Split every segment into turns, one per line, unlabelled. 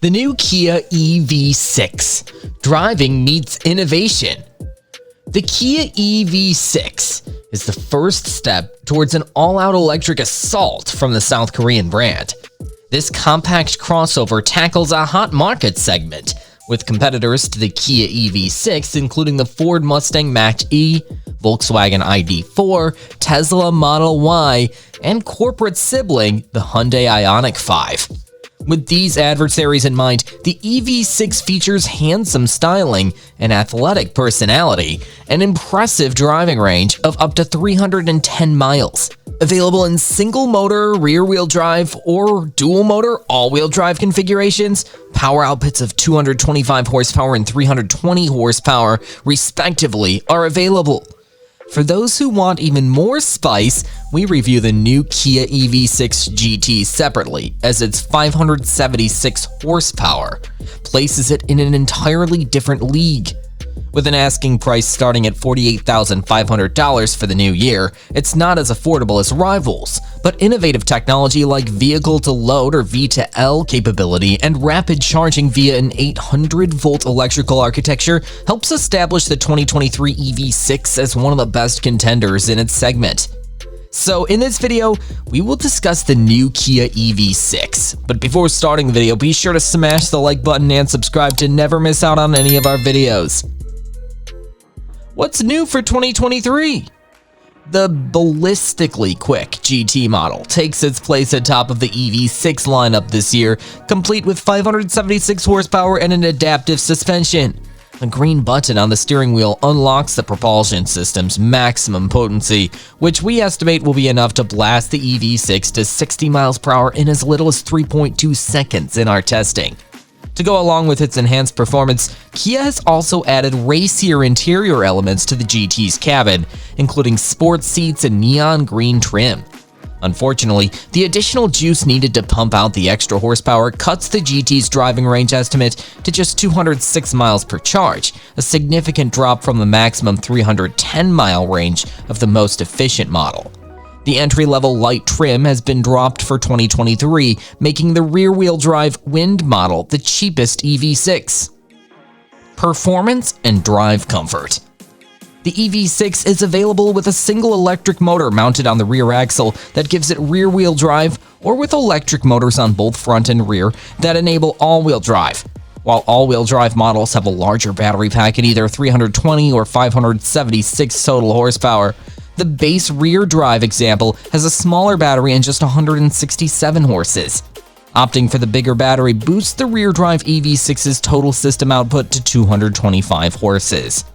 The new Kia EV6. Driving meets innovation. The Kia EV6 is the first step towards an all-out electric assault from the South Korean brand. This compact crossover tackles a hot market segment, with competitors to the Kia EV6 including the Ford Mustang Mach-E, Volkswagen ID.4, Tesla Model Y, and corporate sibling, the Hyundai Ioniq 5. With these adversaries in mind, the EV6 features handsome styling, an athletic personality, an impressive driving range of up to 310 miles. Available in single-motor rear-wheel drive or dual-motor all-wheel drive configurations, power outputs of 225 horsepower and 320 horsepower, respectively, are available. For those who want even more spice, we review the new Kia EV6 GT separately, as its 576 horsepower places it in an entirely different league. With an asking price starting at $48,500 for the new year, it's not as affordable as rivals, but innovative technology like vehicle-to-load or V2L capability and rapid charging via an 800-volt electrical architecture helps establish the 2023 EV6 as one of the best contenders in its segment. So in this video, we will discuss the new Kia EV6. But before starting the video, be sure to smash the like button and subscribe to never miss out on any of our videos. What's new for 2023? The ballistically quick GT model takes its place atop of the EV6 lineup this year, complete with 576 horsepower and an adaptive suspension. The green button on the steering wheel unlocks the propulsion system's maximum potency, which we estimate will be enough to blast the EV6 to 60 miles per hour in as little as 3.2 seconds in our testing. To go along with its enhanced performance, Kia has also added racier interior elements to the GT's cabin, including sports seats and neon green trim. Unfortunately, the additional juice needed to pump out the extra horsepower cuts the GT's driving range estimate to just 206 miles per charge, a significant drop from the maximum 310-mile range of the most efficient model. The entry-level light trim has been dropped for 2023, making the rear-wheel drive Wind model the cheapest EV6. Performance and drive comfort. The EV6 is available with a single electric motor mounted on the rear axle that gives it rear-wheel drive, or with electric motors on both front and rear that enable all-wheel drive. While all-wheel drive models have a larger battery pack at either 320 or 576 total horsepower, the base rear drive example has a smaller battery and just 167 horses. Opting for the bigger battery boosts the rear drive EV6's total system output to 225 horses.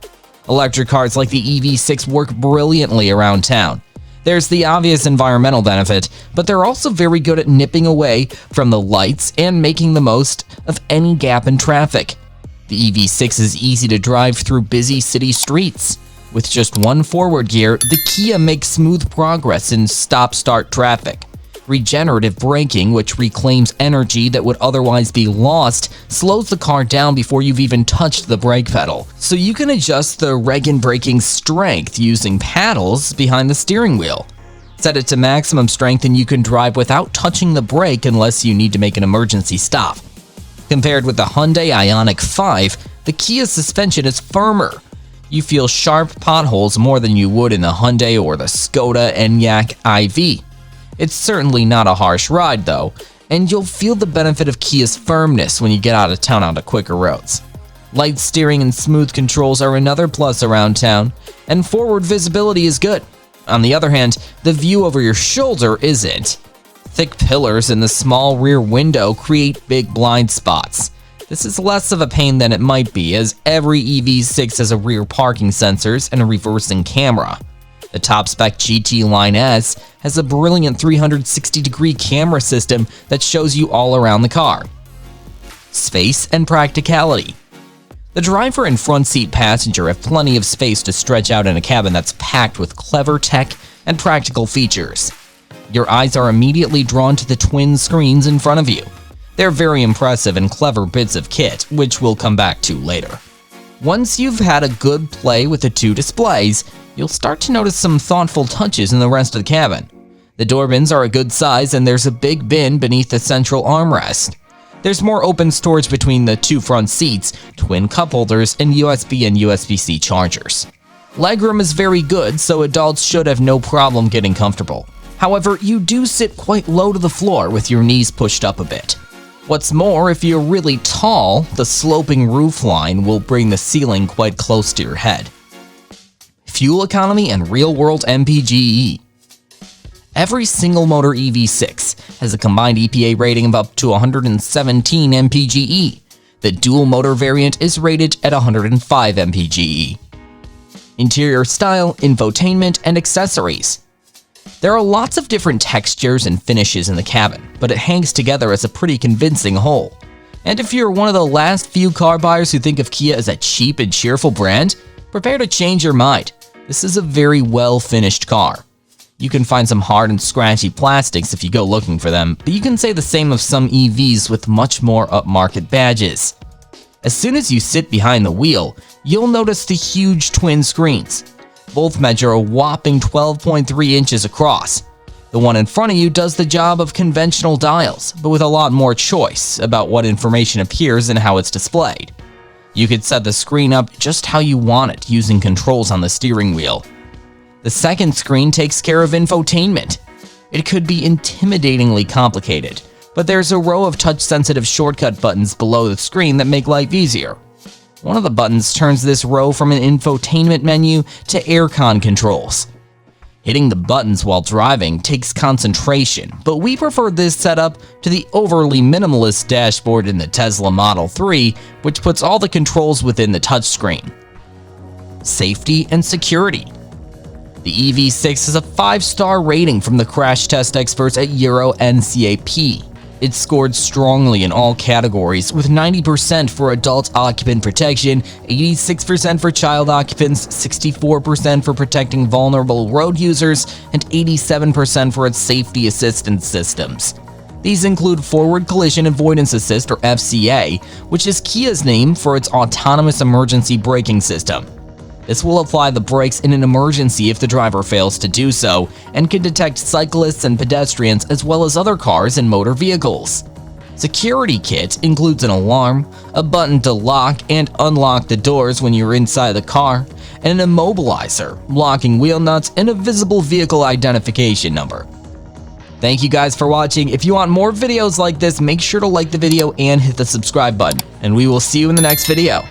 Electric cars like the EV6 work brilliantly around town. There's the obvious environmental benefit, but they're also very good at nipping away from the lights and making the most of any gap in traffic. The EV6 is easy to drive through busy city streets. With just one forward gear, the Kia makes smooth progress in stop-start traffic. Regenerative braking, which reclaims energy that would otherwise be lost, slows the car down before you've even touched the brake pedal. So you can adjust the reg and braking strength using paddles behind the steering wheel. Set it to maximum strength and you can drive without touching the brake unless you need to make an emergency stop. Compared with the Hyundai Ioniq 5, the Kia suspension is firmer. You feel sharp potholes more than you would in the Hyundai or the Skoda Enyaq iV. It's certainly not a harsh ride though, and you'll feel the benefit of Kia's firmness when you get out of town onto quicker roads. Light steering and smooth controls are another plus around town, and forward visibility is good. On the other hand, the view over your shoulder isn't. Thick pillars in the small rear window create big blind spots. This is less of a pain than it might be, as every EV6 has a rear parking sensors and a reversing camera. The top-spec GT Line S has a brilliant 360-degree camera system that shows you all around the car. Space and practicality. The driver and front seat passenger have plenty of space to stretch out in a cabin that's packed with clever tech and practical features. Your eyes are immediately drawn to the twin screens in front of you. They're very impressive and clever bits of kit, which we'll come back to later. Once you've had a good play with the two displays, you'll start to notice some thoughtful touches in the rest of the cabin. The door bins are a good size and there's a big bin beneath the central armrest. There's more open storage between the two front seats, twin cup holders, and USB and USB-C chargers. Legroom is very good, so adults should have no problem getting comfortable. However, you do sit quite low to the floor with your knees pushed up a bit. What's more, if you're really tall, the sloping roofline will bring the ceiling quite close to your head. Fuel economy and real-world MPGe. Every single-motor EV6 has a combined EPA rating of up to 117 mpge. The dual-motor variant is rated at 105 mpge. Interior style, infotainment, and accessories. There are lots of different textures and finishes in the cabin, but it hangs together as a pretty convincing whole. And if you're one of the last few car buyers who think of Kia as a cheap and cheerful brand, prepare to change your mind. This is a very well-finished car. You can find some hard and scratchy plastics if you go looking for them, but you can say the same of some EVs with much more upmarket badges. As soon as you sit behind the wheel, you'll notice the huge twin screens. Both measure a whopping 12.3 inches across. The one in front of you does the job of conventional dials, but with a lot more choice about what information appears and how it's displayed. You could set the screen up just how you want it using controls on the steering wheel. The second screen takes care of infotainment. It could be intimidatingly complicated, but there's a row of touch-sensitive shortcut buttons below the screen that make life easier. One of the buttons turns this row from an infotainment menu to aircon controls. Hitting the buttons while driving takes concentration, but we prefer this setup to the overly minimalist dashboard in the Tesla Model 3, which puts all the controls within the touchscreen. Safety and security. The EV6 has a 5-star rating from the crash test experts at Euro NCAP. It scored strongly in all categories, with 90% for adult occupant protection, 86% for child occupants, 64% for protecting vulnerable road users, and 87% for its safety assistance systems. These include Forward Collision Avoidance Assist, or FCA, which is Kia's name for its autonomous emergency braking system. This will apply the brakes in an emergency if the driver fails to do so, and can detect cyclists and pedestrians as well as other cars and motor vehicles. Security Kit includes an alarm, a button to lock and unlock the doors when you're inside the car, and an immobilizer, locking wheel nuts, and a visible vehicle identification number. Thank you guys for watching. If you want more videos like this, make sure to like the video and hit the subscribe button, and we will see you in the next video.